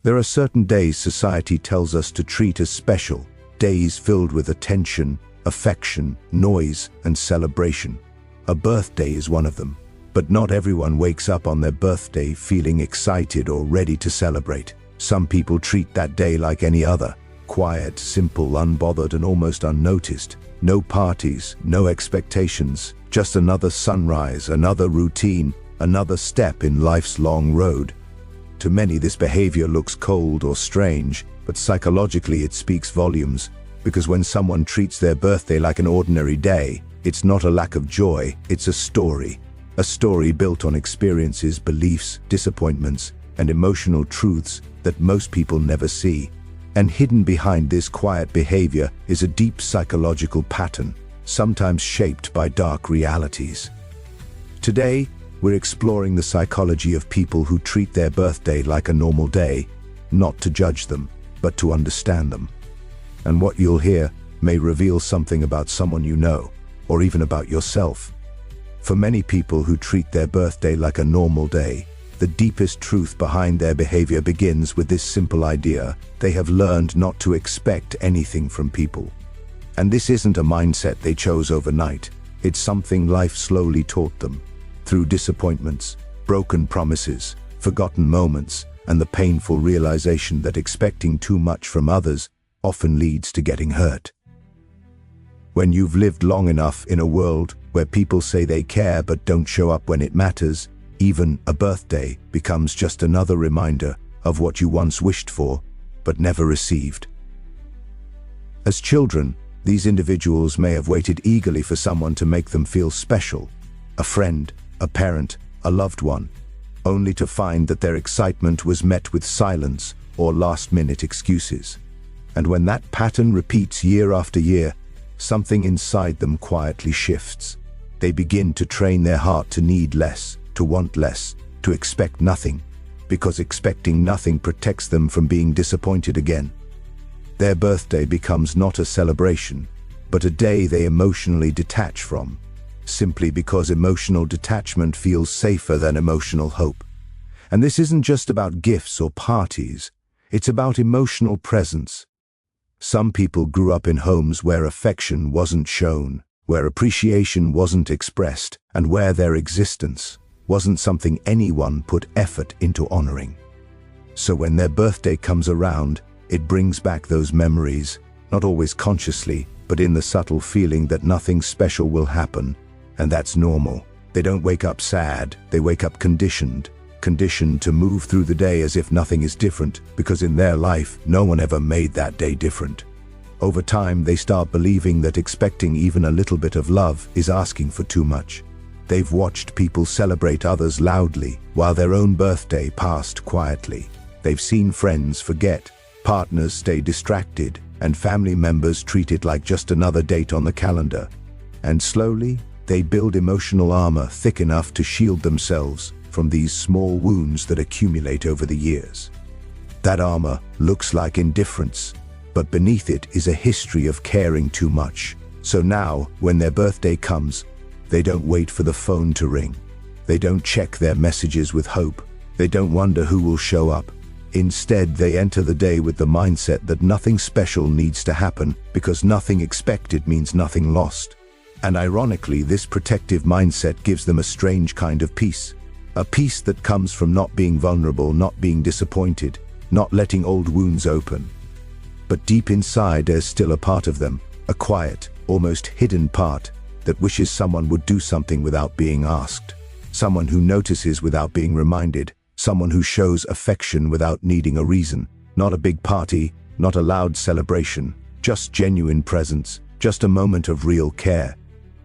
There are certain days society tells us to treat as special, days filled with attention, affection, noise, and celebration. A birthday is one of them, but not everyone wakes up on their birthday feeling excited or ready to celebrate. Some people treat that day like any other, quiet, simple, unbothered, and almost unnoticed. No parties, no expectations, just another sunrise, another routine, another step in life's long road. To many, this behavior looks cold or strange, but psychologically it speaks volumes, because when someone treats their birthday like an ordinary day, it's not a lack of joy, it's a story built on experiences, beliefs, disappointments, and emotional truths that most people never see. And hidden behind this quiet behavior is a deep psychological pattern, sometimes shaped by dark realities. Today, we're exploring the psychology of people who treat their birthday like a normal day, not to judge them, but to understand them. And what you'll hear may reveal something about someone you know, or even about yourself. For many people who treat their birthday like a normal day, the deepest truth behind their behavior begins with this simple idea: they have learned not to expect anything from people. And this isn't a mindset they chose overnight, it's something life slowly taught them. Through disappointments, broken promises, forgotten moments, and the painful realization that expecting too much from others often leads to getting hurt. When you've lived long enough in a world where people say they care but don't show up when it matters, even a birthday becomes just another reminder of what you once wished for but never received. As children, these individuals may have waited eagerly for someone to make them feel special, a friend, a parent, a loved one, only to find that their excitement was met with silence or last-minute excuses. And when that pattern repeats year after year, something inside them quietly shifts. They begin to train their heart to need less, to want less, to expect nothing, because expecting nothing protects them from being disappointed again. Their birthday becomes not a celebration, but a day they emotionally detach from, simply because emotional detachment feels safer than emotional hope. And this isn't just about gifts or parties, it's about emotional presence. Some people grew up in homes where affection wasn't shown, where appreciation wasn't expressed, and where their existence wasn't something anyone put effort into honoring. So when their birthday comes around, it brings back those memories, not always consciously, but in the subtle feeling that nothing special will happen. And that's normal. They don't wake up sad, they wake up conditioned to move through the day as if nothing is different, because in their life, no one ever made that day different. Over time, they start believing that expecting even a little bit of love is asking for too much. They've watched people celebrate others loudly, while their own birthday passed quietly. They've seen friends forget, partners stay distracted, and family members treat it like just another date on the calendar. And slowly, they build emotional armor thick enough to shield themselves from these small wounds that accumulate over the years. That armor looks like indifference, but beneath it is a history of caring too much. So now, when their birthday comes, they don't wait for the phone to ring. They don't check their messages with hope. They don't wonder who will show up. Instead, they enter the day with the mindset that nothing special needs to happen, because nothing expected means nothing lost. And ironically, this protective mindset gives them a strange kind of peace. A peace that comes from not being vulnerable, not being disappointed, not letting old wounds open. But deep inside, there's still a part of them, a quiet, almost hidden part, that wishes someone would do something without being asked. Someone who notices without being reminded. Someone who shows affection without needing a reason. Not a big party, not a loud celebration, just genuine presence, just a moment of real care.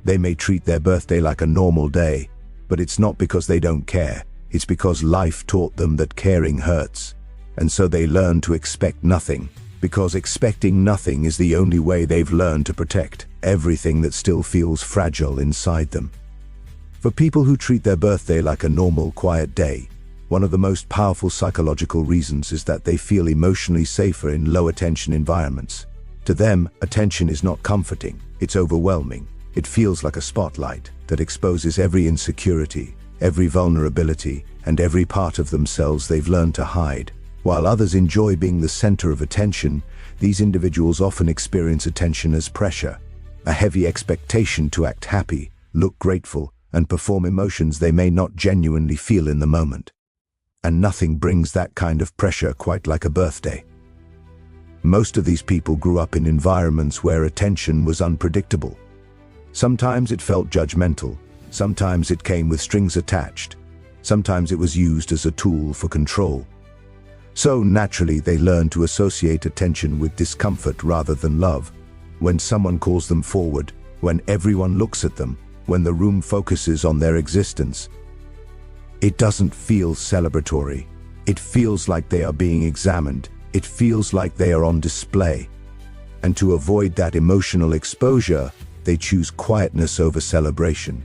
They may treat their birthday like a normal day, but it's not because they don't care. It's because life taught them that caring hurts. And so they learn to expect nothing, because expecting nothing is the only way they've learned to protect everything that still feels fragile inside them. For people who treat their birthday like a normal, quiet day, one of the most powerful psychological reasons is that they feel emotionally safer in low-attention environments. To them, attention is not comforting, it's overwhelming. It feels like a spotlight that exposes every insecurity, every vulnerability, and every part of themselves they've learned to hide. While others enjoy being the center of attention, these individuals often experience attention as pressure, a heavy expectation to act happy, look grateful, and perform emotions they may not genuinely feel in the moment. And nothing brings that kind of pressure quite like a birthday. Most of these people grew up in environments where attention was unpredictable. Sometimes it felt judgmental, sometimes it came with strings attached, sometimes it was used as a tool for control. So naturally they learn to associate attention with discomfort rather than love. When someone calls them forward, when everyone looks at them, when the room focuses on their existence, it doesn't feel celebratory. It feels like they are being examined. It feels like they are on display. And to avoid that emotional exposure, they choose quietness over celebration.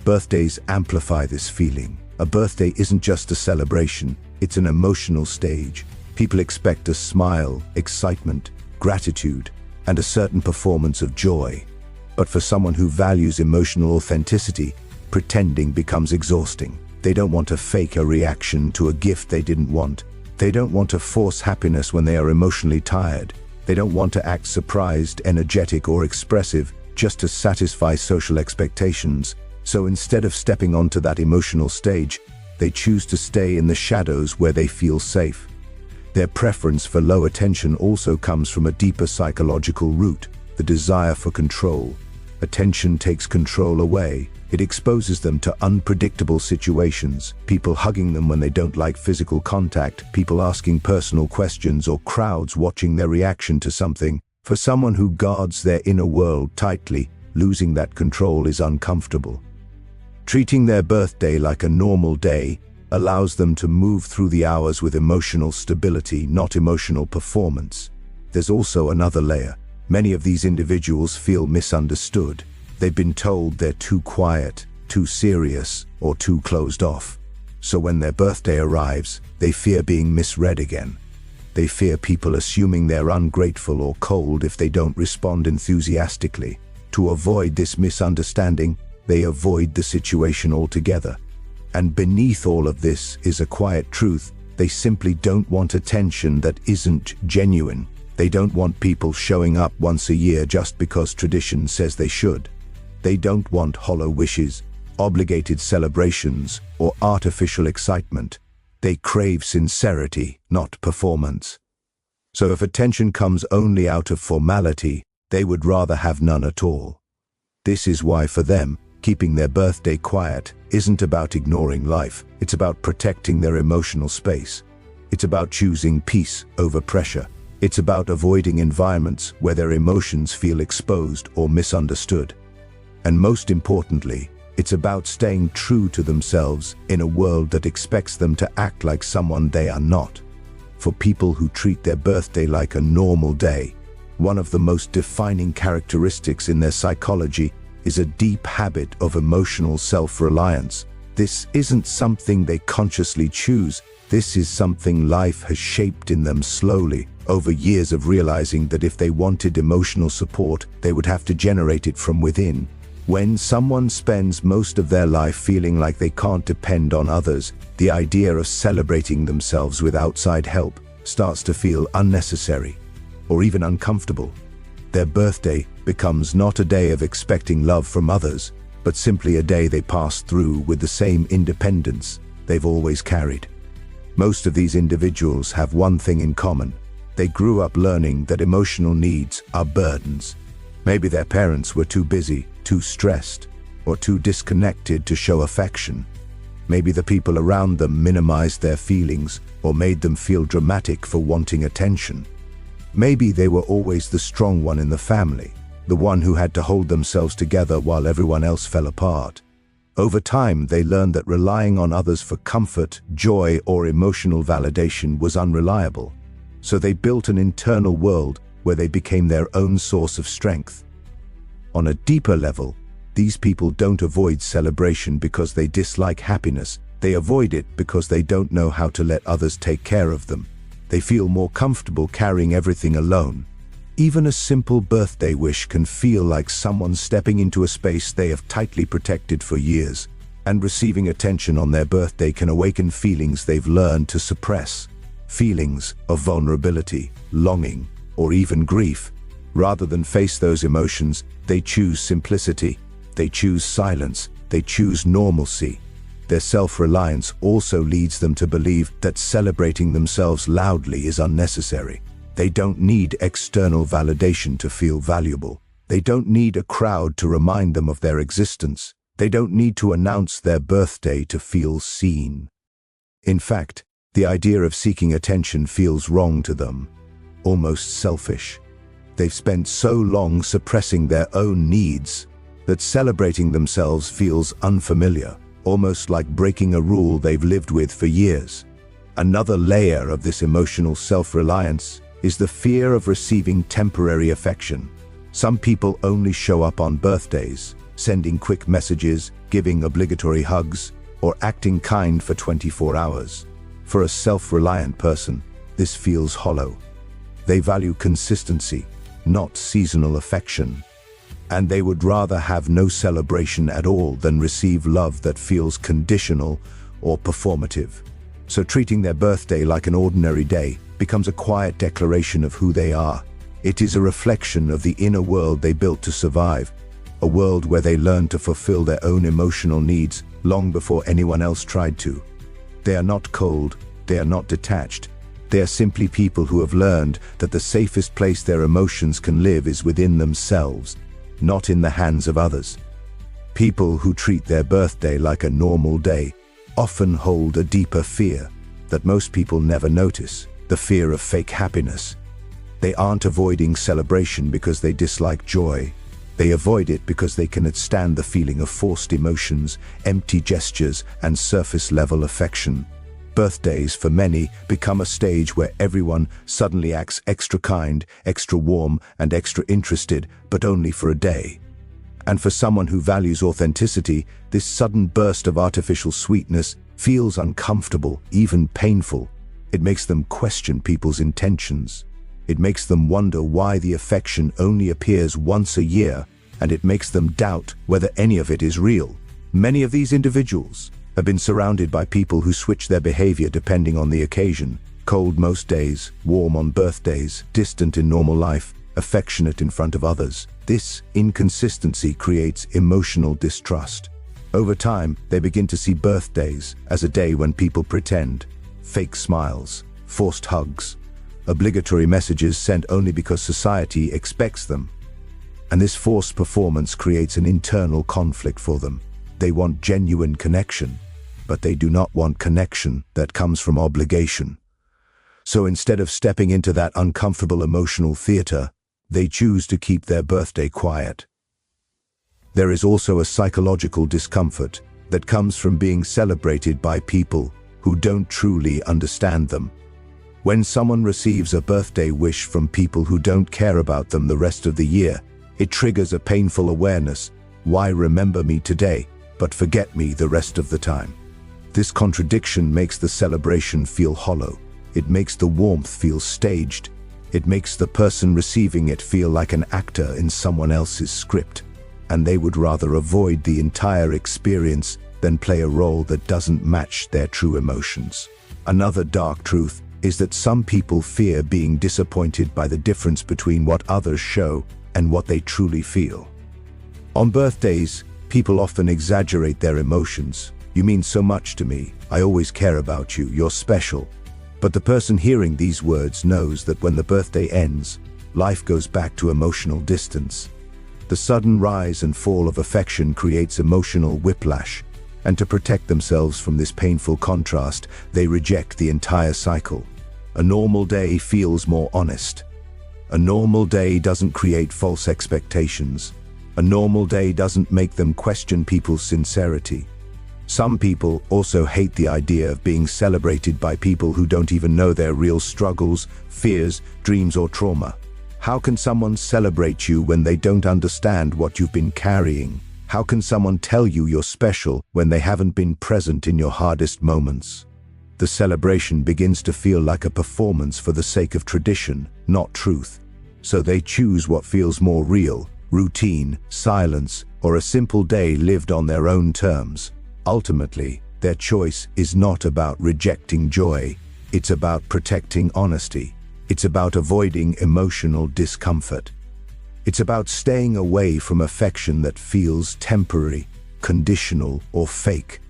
Birthdays amplify this feeling. A birthday isn't just a celebration, it's an emotional stage. People expect a smile, excitement, gratitude, and a certain performance of joy. But for someone who values emotional authenticity, pretending becomes exhausting. They don't want to fake a reaction to a gift they didn't want. They don't want to force happiness when they are emotionally tired. They don't want to act surprised, energetic, or expressive just to satisfy social expectations. So instead of stepping onto that emotional stage, they choose to stay in the shadows where they feel safe. Their preference for low attention also comes from a deeper psychological root, the desire for control. Attention takes control away. It exposes them to unpredictable situations, people hugging them when they don't like physical contact, people asking personal questions, or crowds watching their reaction to something. For someone who guards their inner world tightly, losing that control is uncomfortable. Treating their birthday like a normal day allows them to move through the hours with emotional stability, not emotional performance. There's also another layer. Many of these individuals feel misunderstood. They've been told they're too quiet, too serious, or too closed off. So when their birthday arrives, they fear being misread again. They fear people assuming they're ungrateful or cold if they don't respond enthusiastically. To avoid this misunderstanding, they avoid the situation altogether. And beneath all of this is a quiet truth. They simply don't want attention that isn't genuine. They don't want people showing up once a year just because tradition says they should. They don't want hollow wishes, obligated celebrations, or artificial excitement. They crave sincerity, not performance. So if attention comes only out of formality, they would rather have none at all. This is why for them, keeping their birthday quiet isn't about ignoring life. It's about protecting their emotional space. It's about choosing peace over pressure. It's about avoiding environments where their emotions feel exposed or misunderstood. And most importantly, it's about staying true to themselves in a world that expects them to act like someone they are not. For people who treat their birthday like a normal day, one of the most defining characteristics in their psychology is a deep habit of emotional self-reliance. This isn't something they consciously choose. This is something life has shaped in them slowly, over years of realizing that if they wanted emotional support, they would have to generate it from within. When someone spends most of their life feeling like they can't depend on others, the idea of celebrating themselves with outside help starts to feel unnecessary or even uncomfortable. Their birthday becomes not a day of expecting love from others, but simply a day they pass through with the same independence they've always carried. Most of these individuals have one thing in common. They grew up learning that emotional needs are burdens. Maybe their parents were too busy, too stressed, or too disconnected to show affection. Maybe the people around them minimized their feelings or made them feel dramatic for wanting attention. Maybe they were always the strong one in the family, the one who had to hold themselves together while everyone else fell apart. Over time, they learned that relying on others for comfort, joy, or emotional validation was unreliable. So they built an internal world where they became their own source of strength. On a deeper level, these people don't avoid celebration because they dislike happiness. They avoid it because they don't know how to let others take care of them. They feel more comfortable carrying everything alone. Even a simple birthday wish can feel like someone stepping into a space they have tightly protected for years, and receiving attention on their birthday can awaken feelings they've learned to suppress. feelings of vulnerability, longing, or even grief. Rather than face those emotions, they choose simplicity, they choose silence, they choose normalcy. Their self-reliance also leads them to believe that celebrating themselves loudly is unnecessary. They don't need external validation to feel valuable. They don't need a crowd to remind them of their existence. They don't need to announce their birthday to feel seen. In fact, the idea of seeking attention feels wrong to them, almost selfish. They've spent so long suppressing their own needs that celebrating themselves feels unfamiliar, almost like breaking a rule they've lived with for years. Another layer of this emotional self-reliance is the fear of receiving temporary affection. Some people only show up on birthdays, sending quick messages, giving obligatory hugs, or acting kind for 24 hours. For a self-reliant person, this feels hollow. They value consistency, not seasonal affection. And they would rather have no celebration at all than receive love that feels conditional or performative. So treating their birthday like an ordinary day becomes a quiet declaration of who they are. It is a reflection of the inner world they built to survive, a world where they learned to fulfill their own emotional needs long before anyone else tried to. They are not cold, they are not detached. They are simply people who have learned that the safest place their emotions can live is within themselves, not in the hands of others. People who treat their birthday like a normal day often hold a deeper fear that most people never notice, the fear of fake happiness. They aren't avoiding celebration because they dislike joy. They avoid it because they cannot stand the feeling of forced emotions, empty gestures, and surface-level affection. Birthdays, for many, become a stage where everyone suddenly acts extra kind, extra warm, and extra interested, but only for a day. And for someone who values authenticity, this sudden burst of artificial sweetness feels uncomfortable, even painful. It makes them question people's intentions. It makes them wonder why the affection only appears once a year, and it makes them doubt whether any of it is real. Many of these individuals have been surrounded by people who switch their behavior depending on the occasion. Cold most days, warm on birthdays, distant in normal life, affectionate in front of others. This inconsistency creates emotional distrust. Over time, they begin to see birthdays as a day when people pretend, fake smiles, forced hugs, obligatory messages sent only because society expects them. And this forced performance creates an internal conflict for them. They want genuine connection, but they do not want connection that comes from obligation. So instead of stepping into that uncomfortable emotional theater, they choose to keep their birthday quiet. There is also a psychological discomfort that comes from being celebrated by people who don't truly understand them. When someone receives a birthday wish from people who don't care about them the rest of the year, it triggers a painful awareness. Why remember me today, but forget me the rest of the time? This contradiction makes the celebration feel hollow. It makes the warmth feel staged. It makes the person receiving it feel like an actor in someone else's script. And they would rather avoid the entire experience than play a role that doesn't match their true emotions. Another dark truth is that some people fear being disappointed by the difference between what others show and what they truly feel. On birthdays, people often exaggerate their emotions. You mean so much to me. I always care about you. You're special. But the person hearing these words knows that when the birthday ends, life goes back to emotional distance. The sudden rise and fall of affection creates emotional whiplash, and to protect themselves from this painful contrast, they reject the entire cycle. A normal day feels more honest. A normal day doesn't create false expectations. A normal day doesn't make them question people's sincerity. Some people also hate the idea of being celebrated by people who don't even know their real struggles, fears, dreams, or trauma. How can someone celebrate you when they don't understand what you've been carrying? How can someone tell you you're special when they haven't been present in your hardest moments? The celebration begins to feel like a performance for the sake of tradition, not truth. So they choose what feels more real: routine, silence, or a simple day lived on their own terms. Ultimately, their choice is not about rejecting joy. It's about protecting honesty. It's about avoiding emotional discomfort. It's about staying away from affection that feels temporary, conditional, or fake.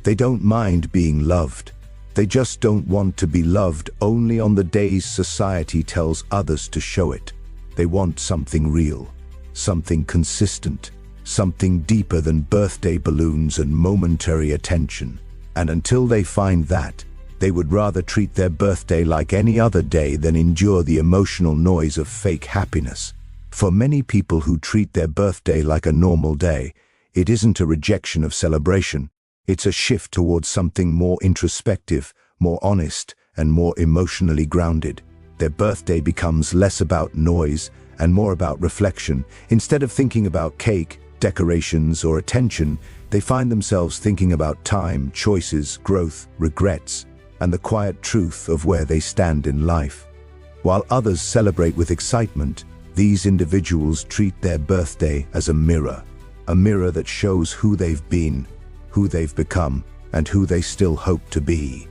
They don't mind being loved. They just don't want to be loved only on the days society tells others to show it. They want something real, something consistent, something deeper than birthday balloons and momentary attention. And until they find that, they would rather treat their birthday like any other day than endure the emotional noise of fake happiness. For many people who treat their birthday like a normal day, it isn't a rejection of celebration. It's a shift towards something more introspective, more honest, and more emotionally grounded. Their birthday becomes less about noise and more about reflection. Instead of thinking about cake, decorations, or attention, they find themselves thinking about time, choices, growth, regrets, and the quiet truth of where they stand in life. While others celebrate with excitement, these individuals treat their birthday as a mirror that shows who they've been, who they've become, and who they still hope to be.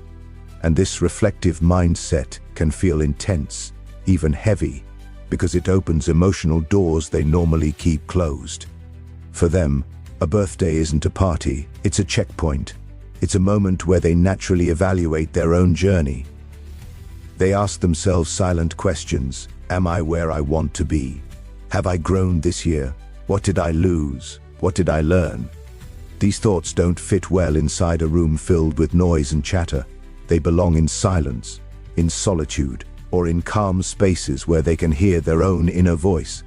And this reflective mindset can feel intense, even heavy, because it opens emotional doors they normally keep closed. For them, a birthday isn't a party, it's a checkpoint. It's a moment where they naturally evaluate their own journey. They ask themselves silent questions. Am I where I want to be? Have I grown this year? What did I lose? What did I learn? These thoughts don't fit well inside a room filled with noise and chatter. They belong in silence, in solitude, or in calm spaces where they can hear their own inner voice.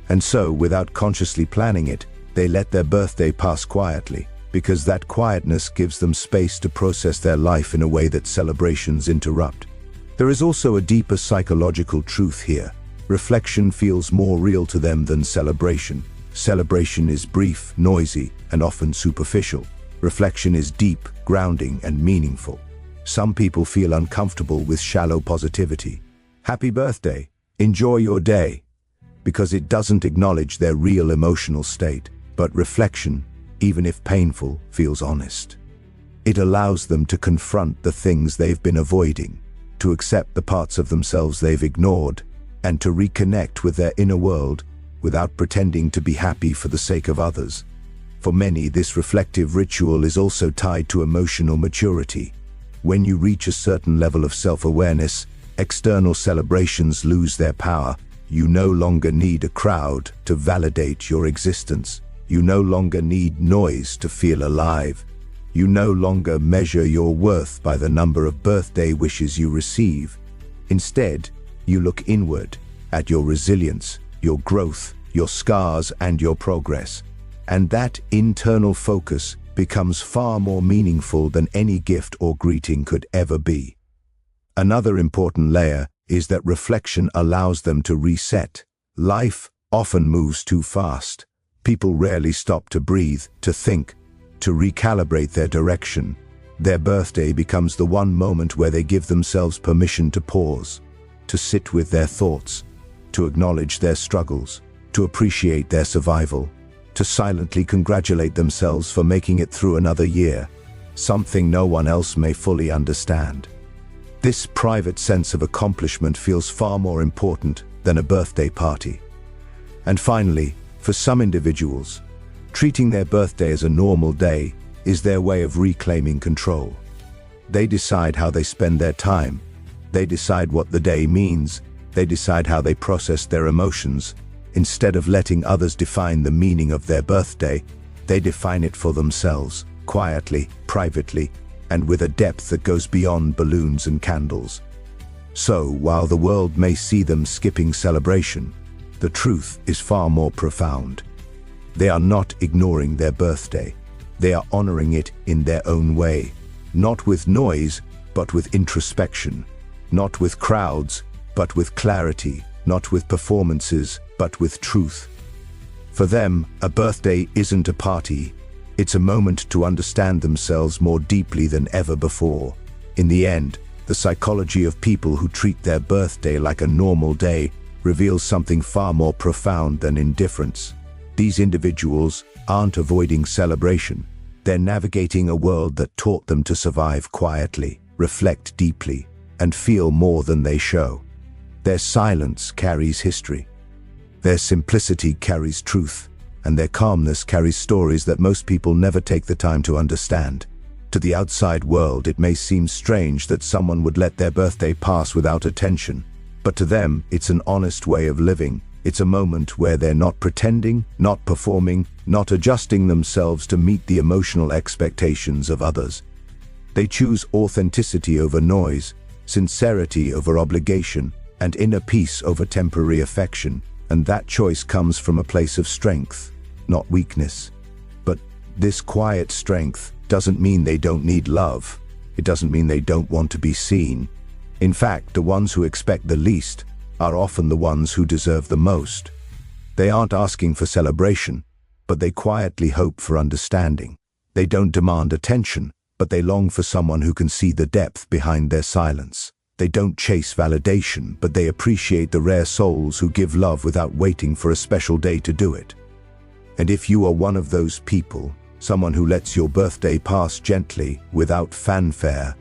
And so, without consciously planning it, they let their birthday pass quietly, because that quietness gives them space to process their life in a way that celebrations interrupt. There is also a deeper psychological truth here. Reflection feels more real to them than celebration. Celebration is brief, noisy, and often superficial. Reflection is deep, grounding, and meaningful. Some people feel uncomfortable with shallow positivity. Happy birthday, enjoy your day, because it doesn't acknowledge their real emotional state. But reflection, even if painful, feels honest. It allows them to confront the things they've been avoiding, to accept the parts of themselves they've ignored, and to reconnect with their inner world without pretending to be happy for the sake of others. For many, this reflective ritual is also tied to emotional maturity. When you reach a certain level of self-awareness, external celebrations lose their power. You no longer need a crowd to validate your existence. You no longer need noise to feel alive. You no longer measure your worth by the number of birthday wishes you receive. Instead, you look inward at your resilience, your growth, your scars, and your progress. And that internal focus becomes far more meaningful than any gift or greeting could ever be. Another important layer is that reflection allows them to reset. Life often moves too fast. People rarely stop to breathe, to think, to recalibrate their direction. Their birthday becomes the one moment where they give themselves permission to pause, to sit with their thoughts, to acknowledge their struggles, to appreciate their survival, to silently congratulate themselves for making it through another year, something no one else may fully understand. This private sense of accomplishment feels far more important than a birthday party. And finally, for some individuals, treating their birthday as a normal day is their way of reclaiming control. They decide how they spend their time. They decide what the day means. They decide how they process their emotions. Instead of letting others define the meaning of their birthday, they define it for themselves, quietly, privately, and with a depth that goes beyond balloons and candles. So, while the world may see them skipping celebration, the truth is far more profound. They are not ignoring their birthday. They are honoring it in their own way, not with noise, but with introspection, not with crowds, but with clarity, not with performances, but with truth. For them, a birthday isn't a party. It's a moment to understand themselves more deeply than ever before. In the end, the psychology of people who treat their birthday like a normal day reveals something far more profound than indifference. These individuals aren't avoiding celebration. They're navigating a world that taught them to survive quietly, reflect deeply, and feel more than they show. Their silence carries history. Their simplicity carries truth, and their calmness carries stories that most people never take the time to understand. To the outside world, it may seem strange that someone would let their birthday pass without attention, but to them, it's an honest way of living. It's a moment where they're not pretending, not performing, not adjusting themselves to meet the emotional expectations of others. They choose authenticity over noise, sincerity over obligation, and inner peace over temporary affection, and that choice comes from a place of strength, not weakness. But this quiet strength doesn't mean they don't need love. It doesn't mean they don't want to be seen. In fact, the ones who expect the least are often the ones who deserve the most. They aren't asking for celebration, but they quietly hope for understanding. They don't demand attention, but they long for someone who can see the depth behind their silence. They don't chase validation, but they appreciate the rare souls who give love without waiting for a special day to do it. And if you are one of those people, someone who lets your birthday pass gently, without fanfare,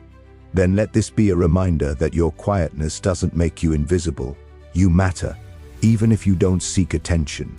then let this be a reminder that your quietness doesn't make you invisible. You matter, even if you don't seek attention.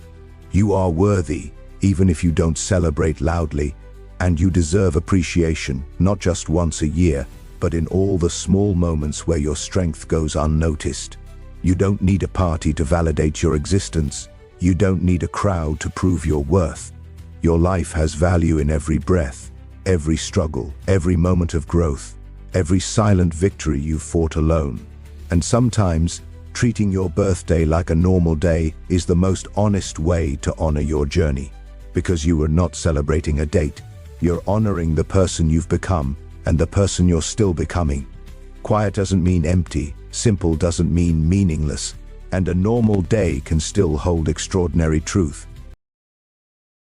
You are worthy, even if you don't celebrate loudly. And you deserve appreciation, not just once a year, but in all the small moments where your strength goes unnoticed. You don't need a party to validate your existence. You don't need a crowd to prove your worth. Your life has value in every breath, every struggle, every moment of growth, every silent victory you fought alone. And sometimes, treating your birthday like a normal day is the most honest way to honor your journey. Because you are not celebrating a date, you're honoring the person you've become and the person you're still becoming. Quiet doesn't mean empty, simple doesn't mean meaningless, and a normal day can still hold extraordinary truth.